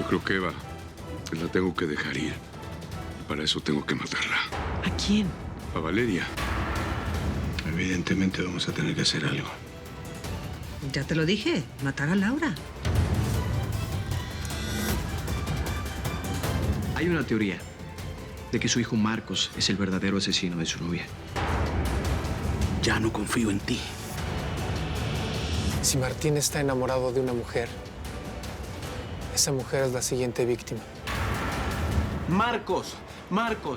creo que Eva la tengo que dejar ir. Para eso tengo que matarla. ¿A quién? A Valeria. Evidentemente vamos a tener que hacer algo. Ya te lo dije, matar a Laura. Hay una teoría de que su hijo Marcos es el verdadero asesino de su novia. Ya no confío en ti. Si Martín está enamorado de una mujer, esa mujer es la siguiente víctima. Marcos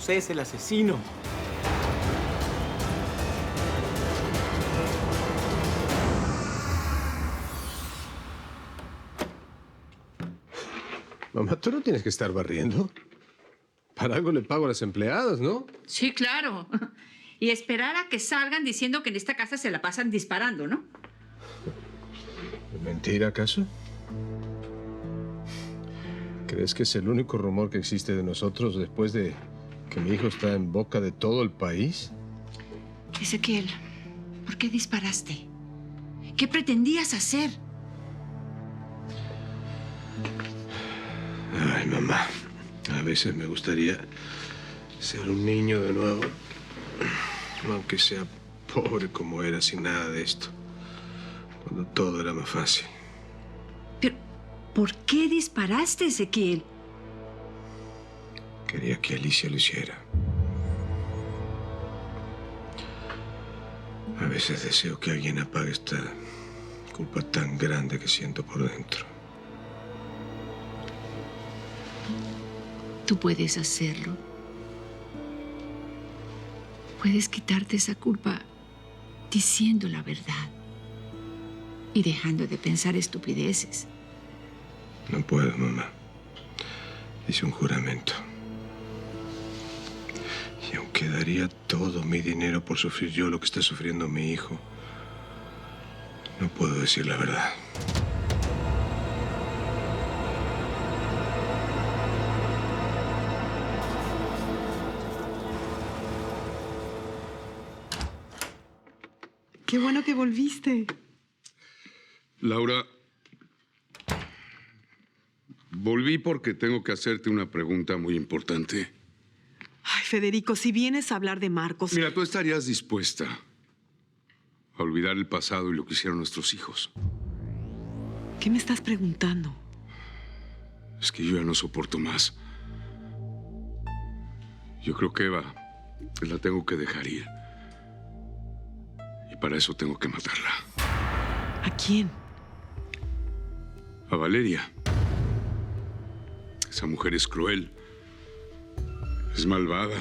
es el asesino. Mamá, tú no tienes que estar barriendo. Para algo le pago a las empleadas, ¿no? Sí, claro. Y esperar a que salgan diciendo que en esta casa se la pasan disparando, ¿no? ¿Mentira, acaso? ¿Crees que es el único rumor que existe de nosotros después de que mi hijo está en boca de todo el país? Ezequiel, ¿por qué disparaste? ¿Qué pretendías hacer? Ay, mamá. A veces me gustaría ser un niño de nuevo. Aunque sea pobre como era, sin nada de esto. Cuando todo era más fácil. Pero, ¿por qué disparaste, Ezequiel? Quería que Alicia lo hiciera. A veces deseo que alguien apague esta culpa tan grande que siento por dentro. Tú puedes hacerlo. Puedes quitarte esa culpa diciendo la verdad y dejando de pensar estupideces. No puedo, mamá. Hice un juramento. Y aunque daría todo mi dinero por sufrir yo lo que está sufriendo mi hijo, no puedo decir la verdad. Qué bueno que volviste. Laura, volví porque tengo que hacerte una pregunta muy importante. Ay, Federico, si vienes a hablar de Marcos... Mira, ¿tú estarías dispuesta a olvidar el pasado y lo que hicieron nuestros hijos? ¿Qué me estás preguntando? Es que yo ya no soporto más. Yo creo que Eva la tengo que dejar ir. Y para eso tengo que matarla. ¿A quién? A Valeria. Esa mujer es cruel. Es malvada.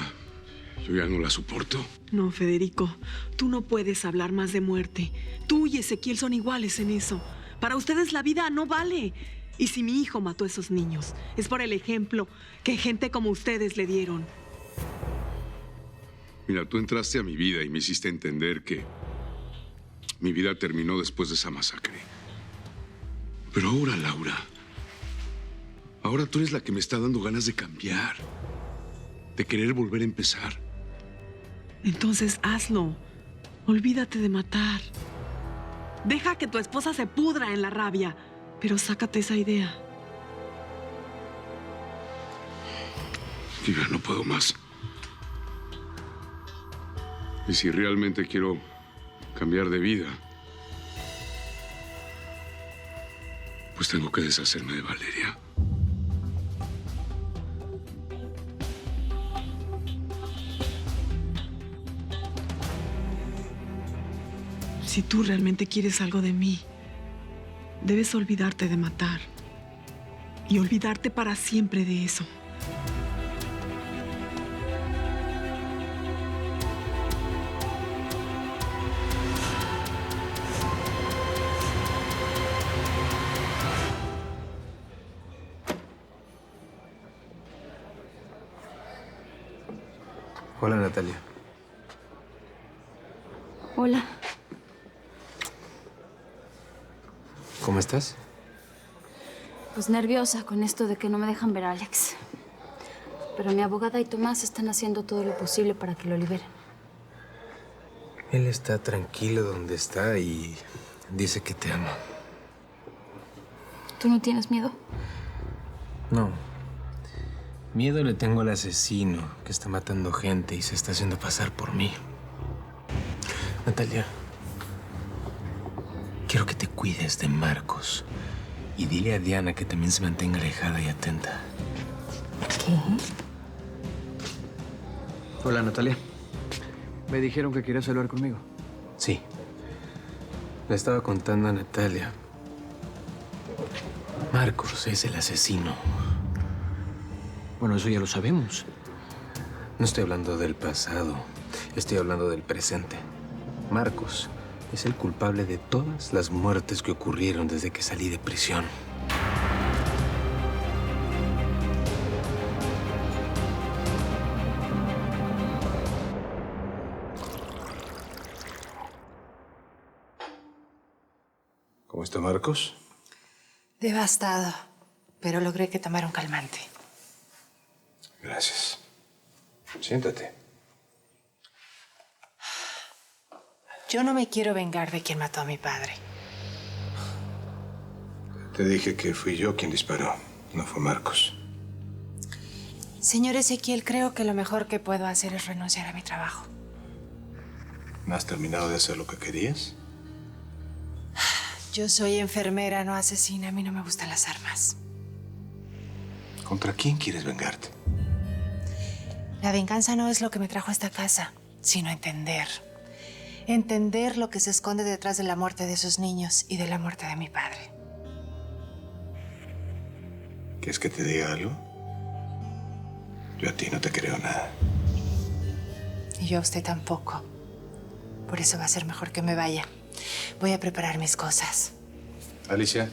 Yo ya no la soporto. No, Federico, tú no puedes hablar más de muerte. Tú y Ezequiel son iguales en eso. Para ustedes la vida no vale. Y si mi hijo mató a esos niños, es por el ejemplo que gente como ustedes le dieron. Mira, tú entraste a mi vida y me hiciste entender que mi vida terminó después de esa masacre. Pero ahora, Laura, ahora tú eres la que me está dando ganas de cambiar, de querer volver a empezar. Entonces hazlo. Olvídate de matar. Deja que tu esposa se pudra en la rabia, pero sácate esa idea. Yo ya no puedo más. Y si realmente quiero cambiar de vida, pues tengo que deshacerme de Valeria. Si tú realmente quieres algo de mí, debes olvidarte de matar. Y olvidarte para siempre de eso. Hola, Natalia. Hola. ¿Cómo estás? Pues nerviosa con esto de que no me dejan ver a Alex. Pero mi abogada y Tomás están haciendo todo lo posible para que lo liberen. Él está tranquilo donde está y dice que te ama. ¿Tú no tienes miedo? No. Miedo le tengo al asesino que está matando gente y se está haciendo pasar por mí. Natalia, quiero que te cuides de Marcos. Y dile a Diana que también se mantenga alejada y atenta. ¿Qué? Hola, Natalia. Me dijeron que querías hablar conmigo. Sí. Le estaba contando a Natalia. Marcos es el asesino. Bueno, eso ya lo sabemos. No estoy hablando del pasado. Estoy hablando del presente. Marcos es el culpable de todas las muertes que ocurrieron desde que salí de prisión. ¿Cómo está Marcos? Devastado, pero logré que tomara un calmante. Gracias. Siéntate. Yo no me quiero vengar de quien mató a mi padre. Te dije que fui yo quien disparó, no fue Marcos. Señor Ezequiel, creo que lo mejor que puedo hacer es renunciar a mi trabajo. ¿No has terminado de hacer lo que querías? Yo soy enfermera, no asesina. A mí no me gustan las armas. ¿Contra quién quieres vengarte? La venganza no es lo que me trajo a esta casa, sino entender. Entender lo que se esconde detrás de la muerte de esos niños y de la muerte de mi padre. ¿Quieres que te diga algo? Yo a ti no te creo nada. Y yo a usted tampoco. Por eso va a ser mejor que me vaya. Voy a preparar mis cosas. Alicia.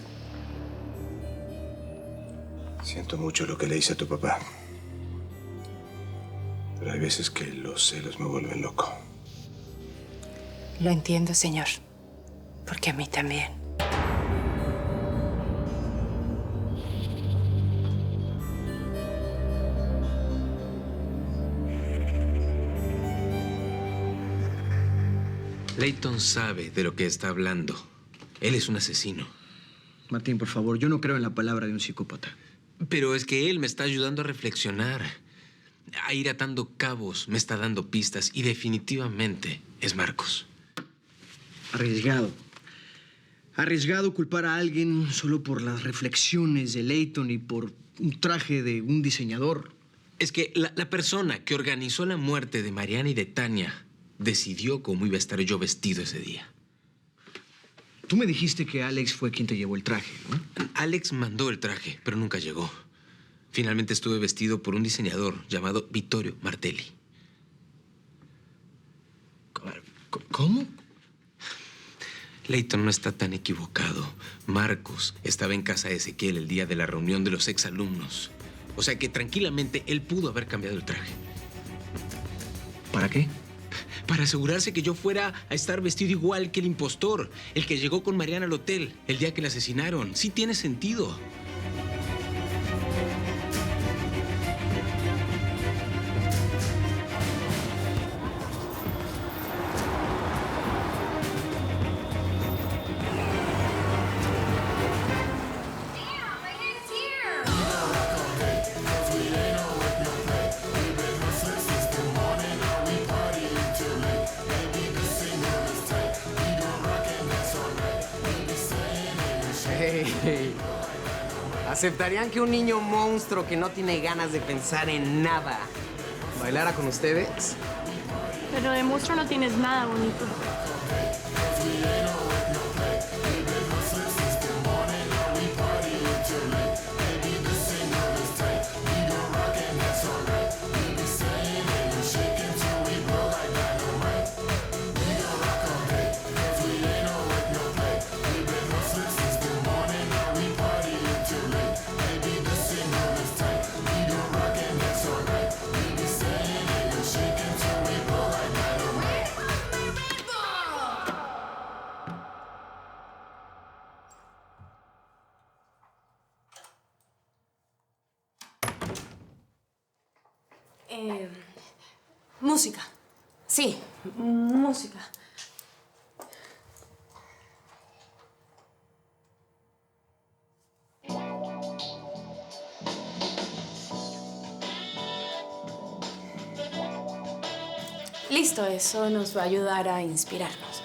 Siento mucho lo que le hice a tu papá. Pero hay veces que los celos me vuelven loco. Lo entiendo, señor. Porque a mí también. Layton sabe de lo que está hablando. Él es un asesino. Martín, por favor, yo no creo en la palabra de un psicópata. Pero es que él me está ayudando a reflexionar, a ir atando cabos, me está dando pistas y definitivamente es Marcos. Arriesgado. Arriesgado culpar a alguien solo por las reflexiones de Layton y por un traje de un diseñador. Es que la persona que organizó la muerte de Mariana y de Tania decidió cómo iba a estar yo vestido ese día. Tú me dijiste que Alex fue quien te llevó el traje, ¿no? Alex mandó el traje, pero nunca llegó. Finalmente estuve vestido por un diseñador llamado Vittorio Martelli. ¿Cómo? Layton no está tan equivocado. Marcos estaba en casa de Ezequiel el día de la reunión de los exalumnos. O sea que tranquilamente él pudo haber cambiado el traje. ¿Para qué? Para asegurarse que yo fuera a estar vestido igual que el impostor, el que llegó con Mariana al hotel el día que la asesinaron. Sí tiene sentido. Hey, ¿aceptarían que un niño monstruo que no tiene ganas de pensar en nada bailara con ustedes? Pero de monstruo no tienes nada bonito. Música. Sí, música. Listo, eso nos va a ayudar a inspirarnos.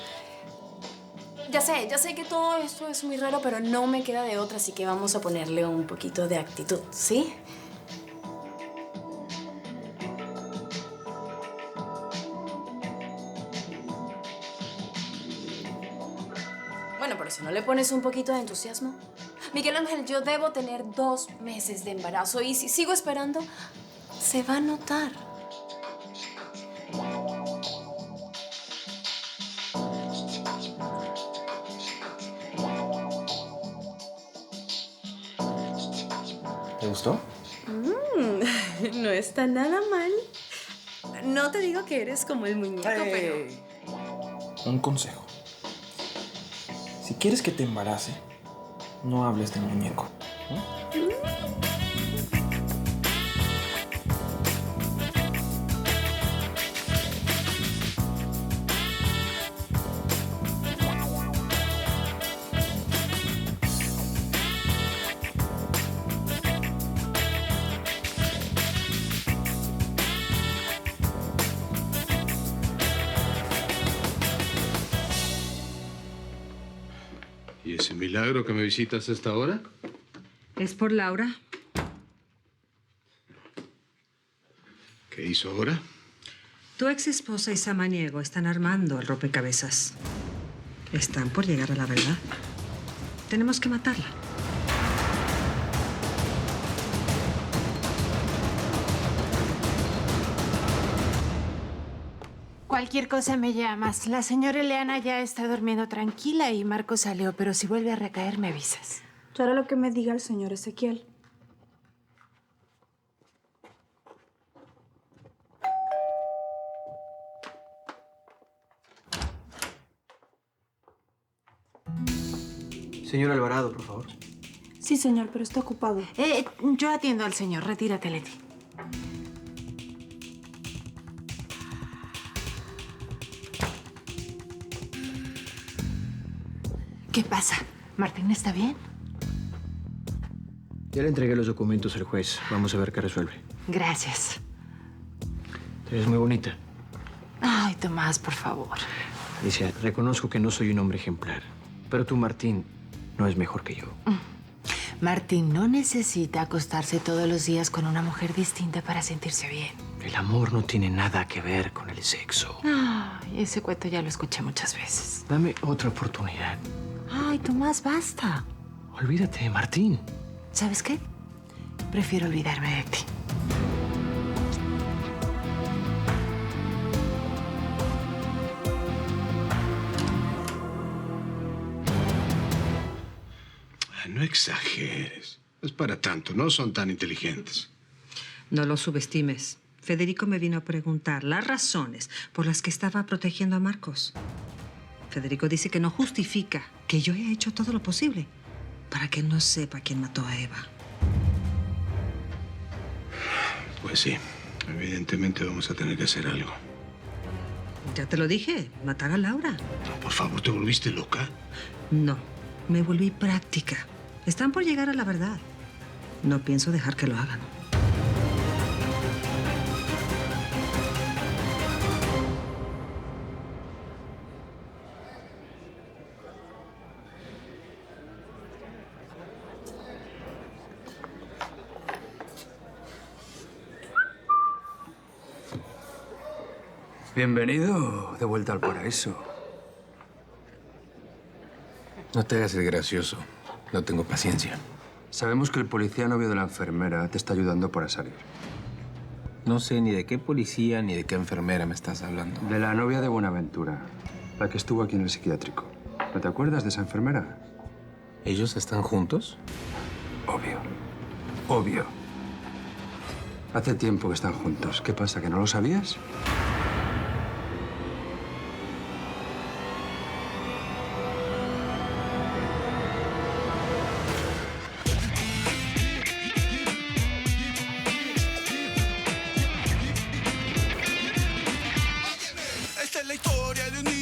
Ya sé que todo esto es muy raro, pero no me queda de otra, así que vamos a ponerle un poquito de actitud, ¿sí? Bueno, pero si no le pones un poquito de entusiasmo. Miguel Ángel, yo debo tener 2 meses de embarazo y si sigo esperando, se va a notar. ¿Te gustó? No está nada mal. No te digo que eres como el muñeco, pero... Un consejo. Si quieres que te embarace, no hables del muñeco. ¿Y ese milagro que me visitas a esta hora? ¿Es por Laura? ¿Qué hizo ahora? Tu ex esposa y Samaniego están armando el rompecabezas. Están por llegar a la verdad. Tenemos que matarla. Cualquier cosa me llamas. La señora Eliana ya está durmiendo tranquila y Marco salió, pero si vuelve a recaer me avisas. Yo haré lo que me diga el señor Ezequiel. Señor Alvarado, por favor. Sí, señor, pero está ocupado. Yo atiendo al señor. Retírate, Leti. ¿Qué pasa? ¿Martín está bien? Ya le entregué los documentos al juez. Vamos a ver qué resuelve. Gracias. Te ves muy bonita. Ay, Tomás, por favor. Alicia, reconozco que no soy un hombre ejemplar. Pero tú, Martín, no es mejor que yo. Martín no necesita acostarse todos los días con una mujer distinta para sentirse bien. El amor no tiene nada que ver con el sexo. Ay, ese cuento ya lo escuché muchas veces. Dame otra oportunidad. Ay, Tomás, basta. Olvídate de Martín. ¿Sabes qué? Prefiero olvidarme de ti. No exageres. No es para tanto. No son tan inteligentes. No lo subestimes. Federico me vino a preguntar las razones por las que estaba protegiendo a Marcos. Federico dice que no justifica que yo haya hecho todo lo posible para que él no sepa quién mató a Eva. Pues sí. Evidentemente vamos a tener que hacer algo. Ya te lo dije, matar a Laura. No, por favor, ¿te volviste loca? No, me volví práctica. Están por llegar a la verdad. No pienso dejar que lo hagan. Bienvenido de vuelta al paraíso. No te hagas el gracioso. No tengo paciencia. Sabemos que el policía novio de la enfermera te está ayudando para salir. No sé ni de qué policía ni de qué enfermera me estás hablando. De la novia de Buenaventura, la que estuvo aquí en el psiquiátrico. ¿No te acuerdas de esa enfermera? ¿Ellos están juntos? Obvio. Obvio. Hace tiempo que están juntos. ¿Qué pasa, que no lo sabías? Esta es la historia de un niño